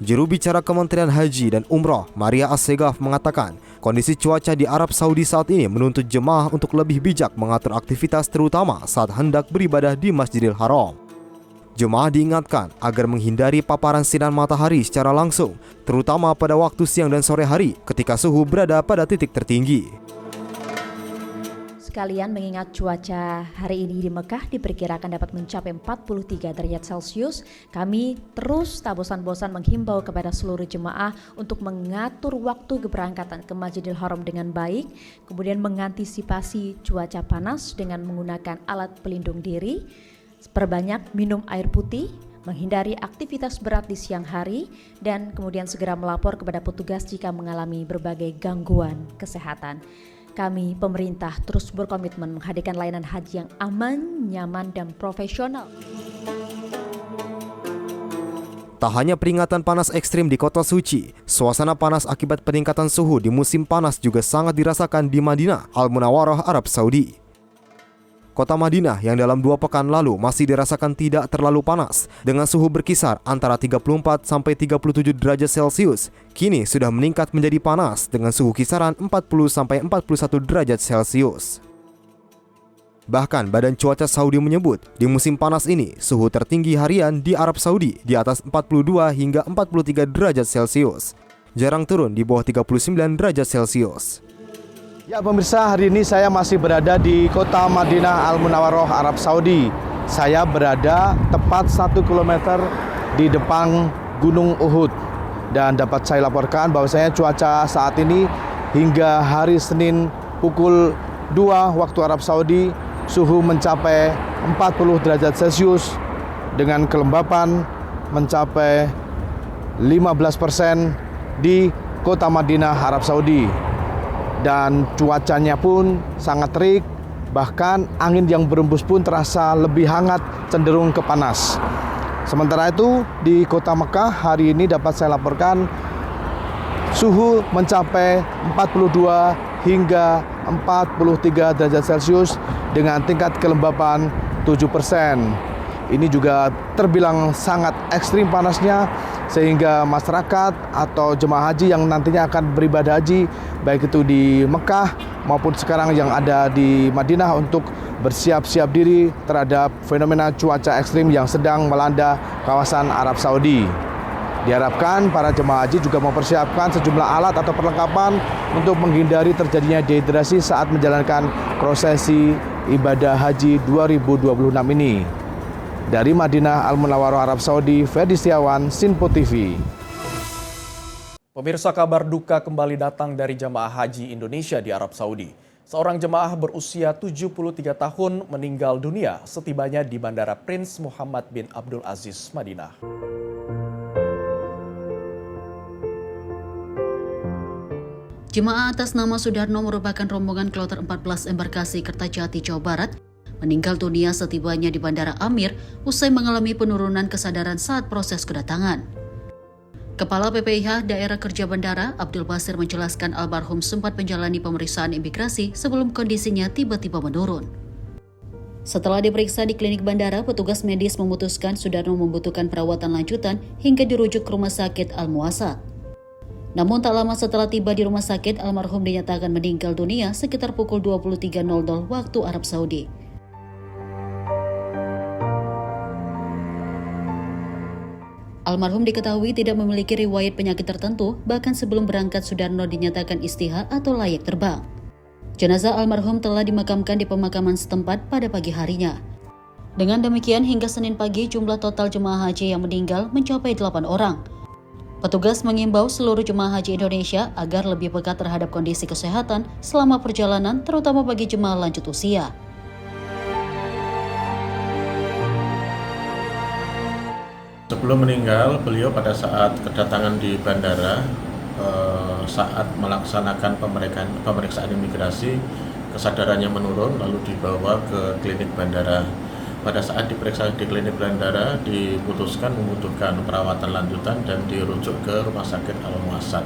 S2: Juru bicara Kementerian Haji dan Umroh, Maria Assegaf, mengatakan kondisi cuaca di Arab Saudi saat ini menuntut jemaah untuk lebih bijak mengatur aktivitas terutama saat hendak beribadah di Masjidil Haram. Jemaah diingatkan agar menghindari paparan sinar matahari secara langsung, terutama pada waktu siang dan sore hari ketika suhu berada pada titik tertinggi.
S12: Sekalian mengingat cuaca hari ini di Mekah diperkirakan dapat mencapai 43 derajat Celcius, kami terus tak bosan-bosan menghimbau kepada seluruh jemaah untuk mengatur waktu keberangkatan ke Masjidil Haram dengan baik, kemudian mengantisipasi cuaca panas dengan menggunakan alat pelindung diri, perbanyak minum air putih, menghindari aktivitas berat di siang hari, dan kemudian segera melapor kepada petugas jika mengalami berbagai gangguan kesehatan. Kami, pemerintah, terus berkomitmen menghadirkan layanan haji yang aman, nyaman, dan profesional.
S2: Tak hanya peringatan panas ekstrim di kota suci, suasana panas akibat peningkatan suhu di musim panas juga sangat dirasakan di Madinah, Al-Munawwarah, Arab Saudi. Kota Madinah yang dalam 2 pekan lalu masih dirasakan tidak terlalu panas dengan suhu berkisar antara 34 sampai 37 derajat Celcius, kini sudah meningkat menjadi panas dengan suhu kisaran 40 sampai 41 derajat Celcius. Bahkan Badan Cuaca Saudi menyebut di musim panas ini suhu tertinggi harian di Arab Saudi di atas 42 hingga 43 derajat Celcius, jarang turun di bawah 39 derajat Celcius.
S13: Ya pemirsa, hari ini saya masih berada di kota Madinah Al-Munawwarah, Arab Saudi. Saya berada tepat 1 km di depan Gunung Uhud. Dan dapat saya laporkan bahwasanya cuaca saat ini hingga hari Senin pukul 2 waktu Arab Saudi, suhu mencapai 40 derajat Celcius dengan kelembapan mencapai 15% di kota Madinah, Arab Saudi. Dan cuacanya pun sangat terik, bahkan angin yang berembus pun terasa lebih hangat, cenderung ke panas. Sementara itu di kota Mekah hari ini dapat saya laporkan suhu mencapai 42 hingga 43 derajat Celcius dengan tingkat kelembapan 7%. Ini juga terbilang sangat ekstrim panasnya, sehingga masyarakat atau jemaah haji yang nantinya akan beribadah haji baik itu di Mekah maupun sekarang yang ada di Madinah untuk bersiap-siap diri terhadap fenomena cuaca ekstrim yang sedang melanda kawasan Arab Saudi. Diharapkan para jemaah haji juga mempersiapkan sejumlah alat atau perlengkapan untuk menghindari terjadinya dehidrasi saat menjalankan prosesi ibadah haji 2026 ini. Dari Madinah Al-Munawwarah, Arab Saudi, Ferdi Setiawan, Sinpo TV.
S1: Pemirsa, kabar duka kembali datang dari jemaah haji Indonesia di Arab Saudi. Seorang jemaah berusia 73 tahun meninggal dunia setibanya di Bandara Prince Muhammad bin Abdul Aziz, Madinah.
S3: Jemaah atas nama Sudarno merupakan rombongan kloter 14 embarkasi Kertajati, Jawa Barat, meninggal dunia setibanya di Bandara Amir usai mengalami penurunan kesadaran saat proses kedatangan. Kepala PPIH Daerah Kerja Bandara, Abdul Basir, menjelaskan almarhum sempat menjalani pemeriksaan imigrasi sebelum kondisinya tiba-tiba menurun. Setelah diperiksa di klinik bandara, petugas medis memutuskan Sudarno membutuhkan perawatan lanjutan hingga dirujuk ke Rumah Sakit Al-Muwassat. Namun tak lama setelah tiba di rumah sakit, almarhum dinyatakan meninggal dunia sekitar pukul 23.00 waktu Arab Saudi. Almarhum diketahui tidak memiliki riwayat penyakit tertentu, bahkan sebelum berangkat Sudarno dinyatakan istiha atau layak terbang. Jenazah almarhum telah dimakamkan di pemakaman setempat pada pagi harinya. Dengan demikian, hingga Senin pagi jumlah total jemaah haji yang meninggal mencapai 8 orang. Petugas mengimbau seluruh jemaah haji Indonesia agar lebih peka terhadap kondisi kesehatan selama perjalanan, terutama bagi jemaah lanjut usia.
S14: Sebelum meninggal, beliau pada saat kedatangan di bandara, saat melaksanakan pemeriksaan imigrasi, kesadarannya menurun lalu dibawa ke klinik bandara. Pada saat diperiksa di klinik bandara, diputuskan membutuhkan perawatan lanjutan dan dirujuk ke Rumah Sakit Al-Muwassat.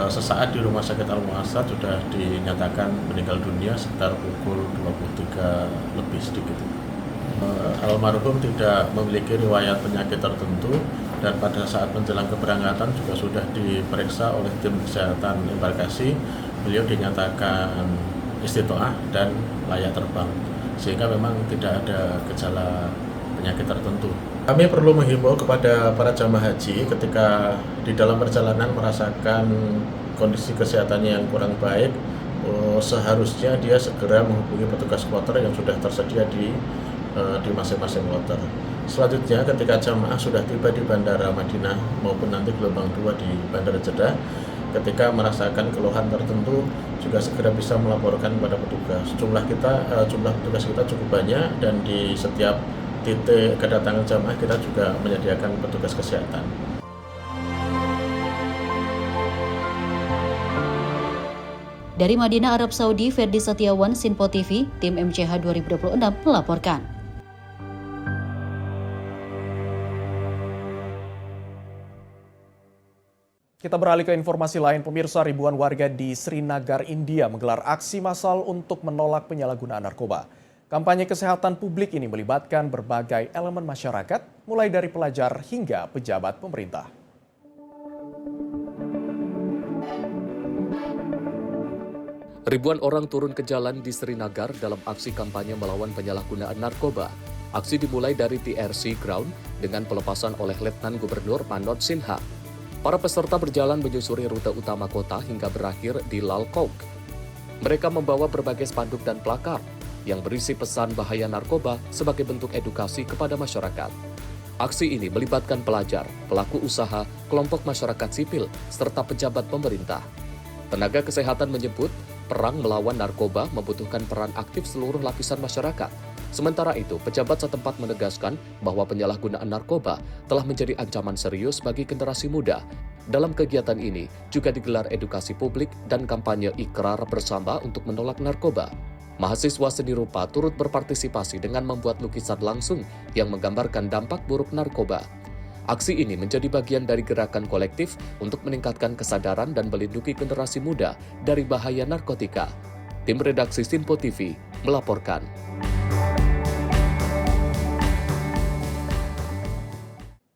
S14: Sesaat di Rumah Sakit Al-Muwassat sudah dinyatakan meninggal dunia sekitar pukul 23 lebih sedikit. Almarhum tidak memiliki riwayat penyakit tertentu, dan pada saat menjelang keberangkatan juga sudah diperiksa oleh tim kesehatan embarkasi. Beliau dinyatakan istiqoah dan layak terbang, sehingga memang tidak ada gejala penyakit tertentu. Kami perlu menghimbau kepada para jamaah haji ketika di dalam perjalanan merasakan kondisi kesehatannya yang kurang baik, seharusnya dia segera menghubungi petugas kloter yang sudah tersedia di masing-masing kloter. Selanjutnya, ketika jamaah sudah tiba di Bandara Madinah maupun nanti gelombang 2 di Bandara Jeddah, ketika merasakan keluhan tertentu juga segera bisa melaporkan kepada petugas. Jumlah petugas kita cukup banyak, dan di setiap titik kedatangan jamaah kita juga menyediakan petugas kesehatan.
S3: Dari Madinah, Arab Saudi, Ferdi Setiawan, Sinpo TV, tim MCH 2026 melaporkan.
S1: Kita beralih ke informasi lain, pemirsa. Ribuan warga di Srinagar, India menggelar aksi massal untuk menolak penyalahgunaan narkoba. Kampanye kesehatan publik ini melibatkan berbagai elemen masyarakat, mulai dari pelajar hingga pejabat pemerintah.
S10: Ribuan orang turun ke jalan di Srinagar dalam aksi kampanye melawan penyalahgunaan narkoba. Aksi dimulai dari TRC Ground dengan pelepasan oleh Letnan Gubernur Manoj Sinha. Para peserta berjalan menyusuri rute utama kota hingga berakhir di Lal Chowk. Mereka membawa berbagai spanduk dan plakar yang berisi pesan bahaya narkoba sebagai bentuk edukasi kepada masyarakat. Aksi ini melibatkan pelajar, pelaku usaha, kelompok masyarakat sipil, serta pejabat pemerintah. Tenaga kesehatan menyebut perang melawan narkoba membutuhkan peran aktif seluruh lapisan masyarakat. Sementara itu, pejabat setempat menegaskan bahwa penyalahgunaan narkoba telah menjadi ancaman serius bagi generasi muda. Dalam kegiatan ini juga digelar edukasi publik dan kampanye ikrar bersama untuk menolak narkoba. Mahasiswa seni rupa turut berpartisipasi dengan membuat lukisan langsung yang menggambarkan dampak buruk narkoba. Aksi ini menjadi bagian dari gerakan kolektif untuk meningkatkan kesadaran dan melindungi generasi muda dari bahaya narkotika. Tim redaksi Sinpo TV melaporkan.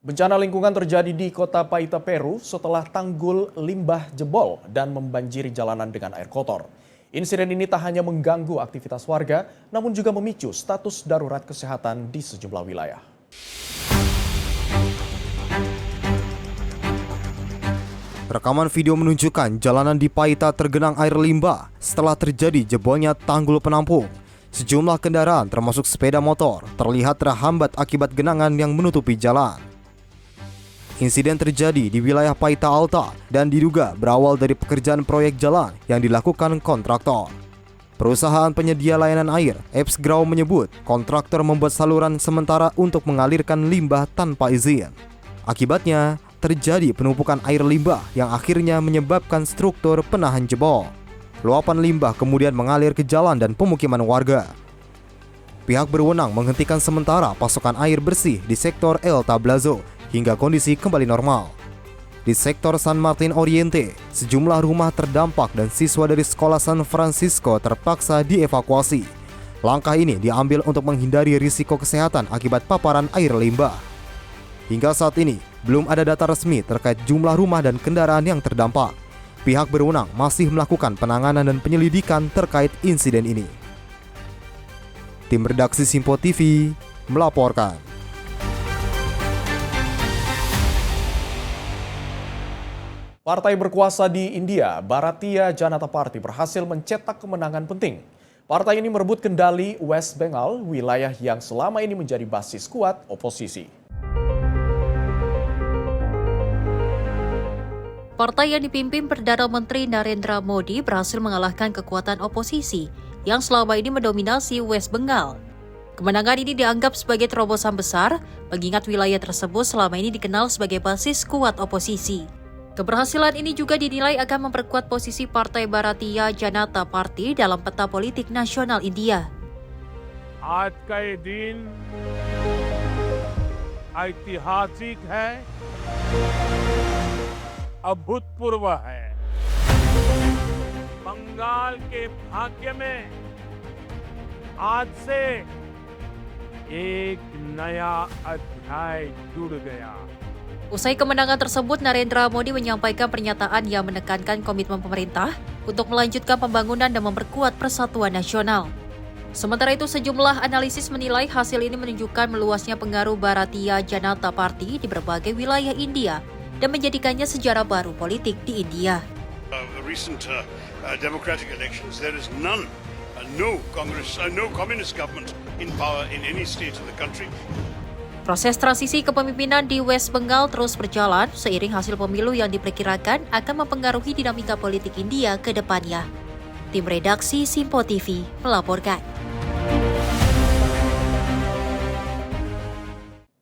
S1: Bencana lingkungan terjadi di kota Paita, Peru setelah tanggul limbah jebol dan membanjiri jalanan dengan air kotor. Insiden ini tak hanya mengganggu aktivitas warga, namun juga memicu status darurat kesehatan di sejumlah wilayah.
S2: Rekaman video menunjukkan jalanan di Paita tergenang air limbah setelah terjadi jebolnya tanggul penampung. Sejumlah kendaraan termasuk sepeda motor terlihat terhambat akibat genangan yang menutupi jalan. Insiden terjadi di wilayah Paita Alta dan diduga berawal dari pekerjaan proyek jalan yang dilakukan kontraktor. Perusahaan penyedia layanan air, Epsgrau, menyebut kontraktor membuat saluran sementara untuk mengalirkan limbah tanpa izin. Akibatnya, terjadi penumpukan air limbah yang akhirnya menyebabkan struktur penahan jebol. Luapan limbah kemudian mengalir ke jalan dan pemukiman warga. Pihak berwenang menghentikan sementara pasokan air bersih di sektor El Tablazo hingga kondisi kembali normal. Di sektor San Martin Oriente, sejumlah rumah terdampak dan siswa dari sekolah San Francisco terpaksa dievakuasi. Langkah ini diambil untuk menghindari risiko kesehatan akibat paparan air limbah. Hingga saat ini, belum ada data resmi terkait jumlah rumah dan kendaraan yang terdampak. Pihak berwenang masih melakukan penanganan dan penyelidikan terkait insiden ini. Tim redaksi Sinpo TV melaporkan.
S1: Partai berkuasa di India, Bharatiya Janata Party, berhasil mencetak kemenangan penting. Partai ini merebut kendali West Bengal, wilayah yang selama ini menjadi basis kuat oposisi.
S5: Partai yang dipimpin Perdana Menteri Narendra Modi berhasil mengalahkan kekuatan oposisi yang selama ini mendominasi West Bengal. Kemenangan ini dianggap sebagai terobosan besar, mengingat wilayah tersebut selama ini dikenal sebagai basis kuat oposisi. Keberhasilan ini juga dinilai akan memperkuat posisi Partai Bharatiya Janata Party dalam peta politik nasional India.
S15: आज का ये दिन ऐतिहासिक है, अभूतपूर्व है। बंगाल के भाग्य में आज से एक नया अध्याय जुड़ गया।
S5: Usai kemenangan tersebut, Narendra Modi menyampaikan pernyataan yang menekankan komitmen pemerintah untuk melanjutkan pembangunan dan memperkuat persatuan nasional. Sementara itu, sejumlah analisis menilai hasil ini menunjukkan meluasnya pengaruh Bharatiya Janata Party di berbagai wilayah India dan menjadikannya sejarah baru politik di India.
S16: Recent democratic elections, there is no communist government in power in any state of the country.
S5: Proses transisi kepemimpinan di West Bengal terus berjalan seiring hasil pemilu yang diperkirakan akan mempengaruhi dinamika politik India ke depannya. Tim redaksi Simpo TV melaporkan.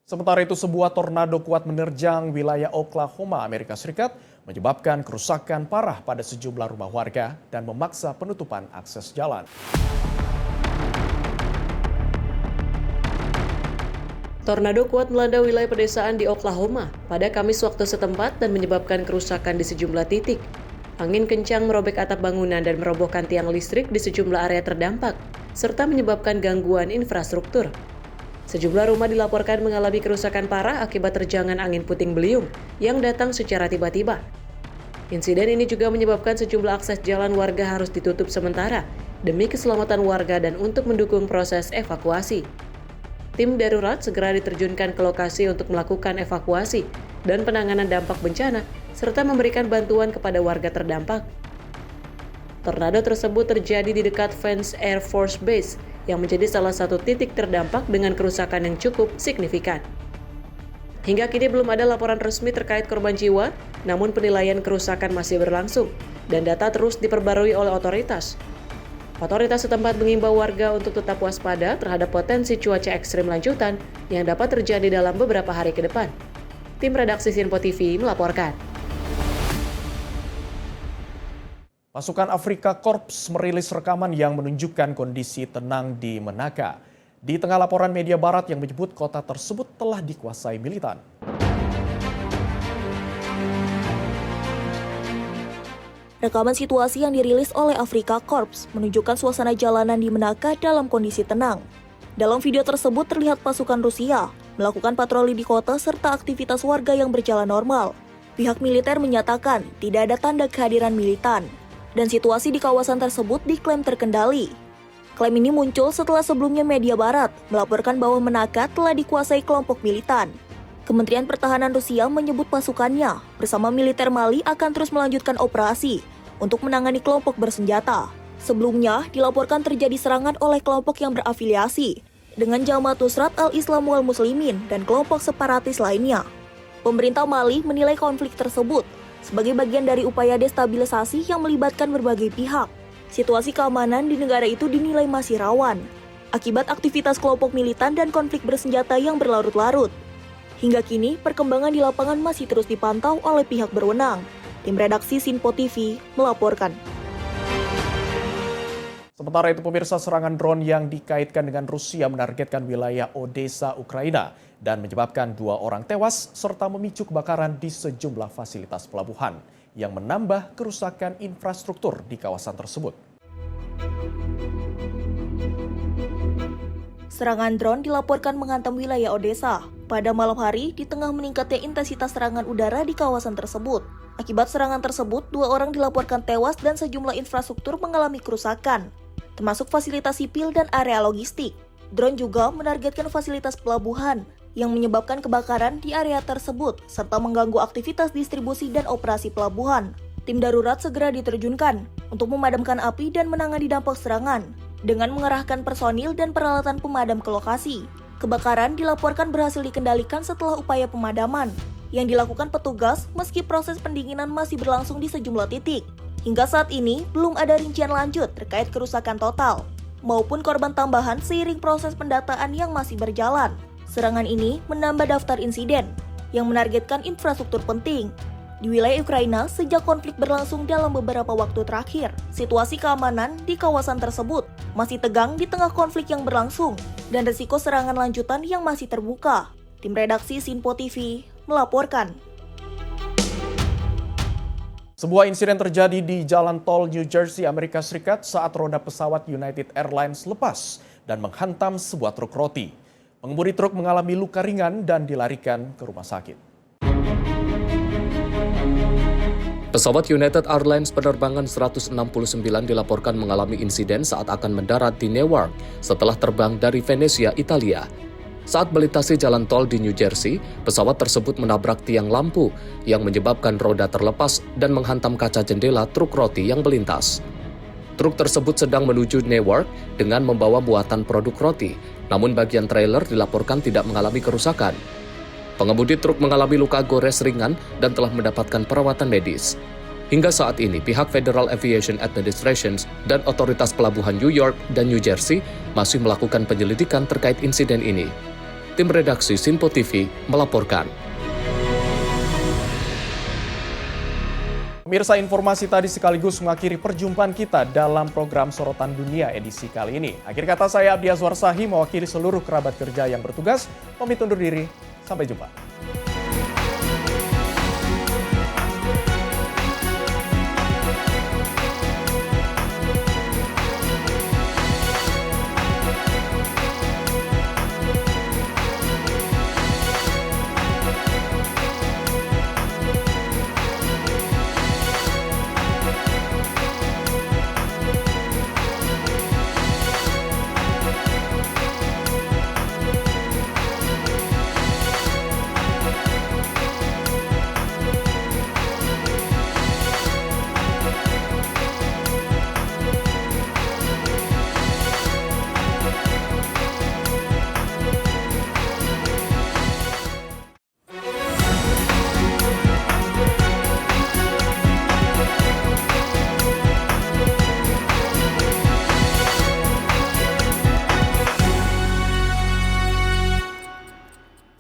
S1: Sementara itu, sebuah tornado kuat menerjang wilayah Oklahoma, Amerika Serikat, menyebabkan kerusakan parah pada sejumlah rumah warga dan memaksa penutupan akses jalan.
S11: Tornado kuat melanda wilayah pedesaan di Oklahoma pada Kamis waktu setempat dan menyebabkan kerusakan di sejumlah titik. Angin kencang merobek atap bangunan dan merobohkan tiang listrik di sejumlah area terdampak, serta menyebabkan gangguan infrastruktur. Sejumlah rumah dilaporkan mengalami kerusakan parah akibat terjangan angin puting beliung yang datang secara tiba-tiba. Insiden ini juga menyebabkan sejumlah akses jalan warga harus ditutup sementara demi keselamatan warga dan untuk mendukung proses evakuasi. Tim darurat segera diterjunkan ke lokasi untuk melakukan evakuasi dan penanganan dampak bencana, serta memberikan bantuan kepada warga terdampak. Tornado tersebut terjadi di dekat Vance Air Force Base, yang menjadi salah satu titik terdampak dengan kerusakan yang cukup signifikan. Hingga kini belum ada laporan resmi terkait korban jiwa, namun penilaian kerusakan masih berlangsung, dan data terus diperbarui oleh otoritas. Otoritas setempat mengimbau warga untuk tetap waspada terhadap potensi cuaca ekstrim lanjutan yang dapat terjadi dalam beberapa hari ke depan. Tim redaksi Simpo TV melaporkan.
S1: Pasukan Afrika Korps merilis rekaman yang menunjukkan kondisi tenang di Menaka. Di tengah laporan media barat yang menyebut kota tersebut telah dikuasai militan.
S8: Rekaman situasi yang dirilis oleh Afrika Korps menunjukkan suasana jalanan di Menaka dalam kondisi tenang. Dalam video tersebut terlihat pasukan Rusia melakukan patroli di kota serta aktivitas warga yang berjalan normal. Pihak militer menyatakan tidak ada tanda kehadiran militan, dan situasi di kawasan tersebut diklaim terkendali. Klaim ini muncul setelah sebelumnya media barat melaporkan bahwa Menaka telah dikuasai kelompok militan. Kementerian Pertahanan Rusia menyebut pasukannya bersama militer Mali akan terus melanjutkan operasi untuk menangani kelompok bersenjata. Sebelumnya, dilaporkan terjadi serangan oleh kelompok yang berafiliasi dengan Jamaat Nusrat al-Islam wal Muslimin dan kelompok separatis lainnya. Pemerintah Mali menilai konflik tersebut sebagai bagian dari upaya destabilisasi yang melibatkan berbagai pihak. Situasi keamanan di negara itu dinilai masih rawan akibat aktivitas kelompok militan dan konflik bersenjata yang berlarut-larut. Hingga kini, perkembangan di lapangan masih terus dipantau oleh pihak berwenang. Tim redaksi Simpo TV melaporkan.
S1: Sementara itu, pemirsa, serangan drone yang dikaitkan dengan Rusia menargetkan wilayah Odessa, Ukraina, dan menyebabkan 2 orang tewas serta memicu kebakaran di sejumlah fasilitas pelabuhan yang menambah kerusakan infrastruktur di kawasan tersebut.
S8: Serangan drone dilaporkan menghantam wilayah Odessa pada malam hari di tengah meningkatnya intensitas serangan udara di kawasan tersebut. Akibat serangan tersebut, 2 orang dilaporkan tewas dan sejumlah infrastruktur mengalami kerusakan, termasuk fasilitas sipil dan area logistik. Drone juga menargetkan fasilitas pelabuhan yang menyebabkan kebakaran di area tersebut serta mengganggu aktivitas distribusi dan operasi pelabuhan. Tim darurat segera diterjunkan untuk memadamkan api dan menangani dampak serangan dengan mengerahkan personil dan peralatan pemadam ke lokasi. Kebakaran dilaporkan berhasil dikendalikan setelah upaya pemadaman yang dilakukan petugas meski proses pendinginan masih berlangsung di sejumlah titik. Hingga saat ini belum ada rincian lanjut terkait kerusakan total maupun korban tambahan seiring proses pendataan yang masih berjalan. Serangan ini menambah daftar insiden yang menargetkan infrastruktur penting di wilayah Ukraina sejak konflik berlangsung dalam beberapa waktu terakhir. Situasi keamanan di kawasan tersebut masih tegang di tengah konflik yang berlangsung dan risiko serangan lanjutan yang masih terbuka. Tim redaksi Simpo TV melaporkan.
S1: Sebuah insiden terjadi di jalan tol New Jersey, Amerika Serikat saat roda pesawat United Airlines lepas dan menghantam sebuah truk roti. Pengemudi truk mengalami luka ringan dan dilarikan ke rumah sakit.
S10: Pesawat United Airlines penerbangan 169 dilaporkan mengalami insiden saat akan mendarat di Newark setelah terbang dari Venezia, Italia. Saat melintasi jalan tol di New Jersey, pesawat tersebut menabrak tiang lampu yang menyebabkan roda terlepas dan menghantam kaca jendela truk roti yang melintas. Truk tersebut sedang menuju Newark dengan membawa muatan produk roti, namun bagian trailer dilaporkan tidak mengalami kerusakan. Pengemudi truk mengalami luka gores ringan dan telah mendapatkan perawatan medis. Hingga saat ini, pihak Federal Aviation Administration dan otoritas pelabuhan New York dan New Jersey masih melakukan penyelidikan terkait insiden ini. Tim redaksi Sinpo TV melaporkan.
S1: Pemirsa, informasi tadi sekaligus mengakhiri perjumpaan kita dalam program Sorotan Dunia edisi kali ini. Akhir kata saya Abdi Azwar Sahi mewakili seluruh kerabat kerja yang bertugas, pamit undur diri. Sampai jumpa.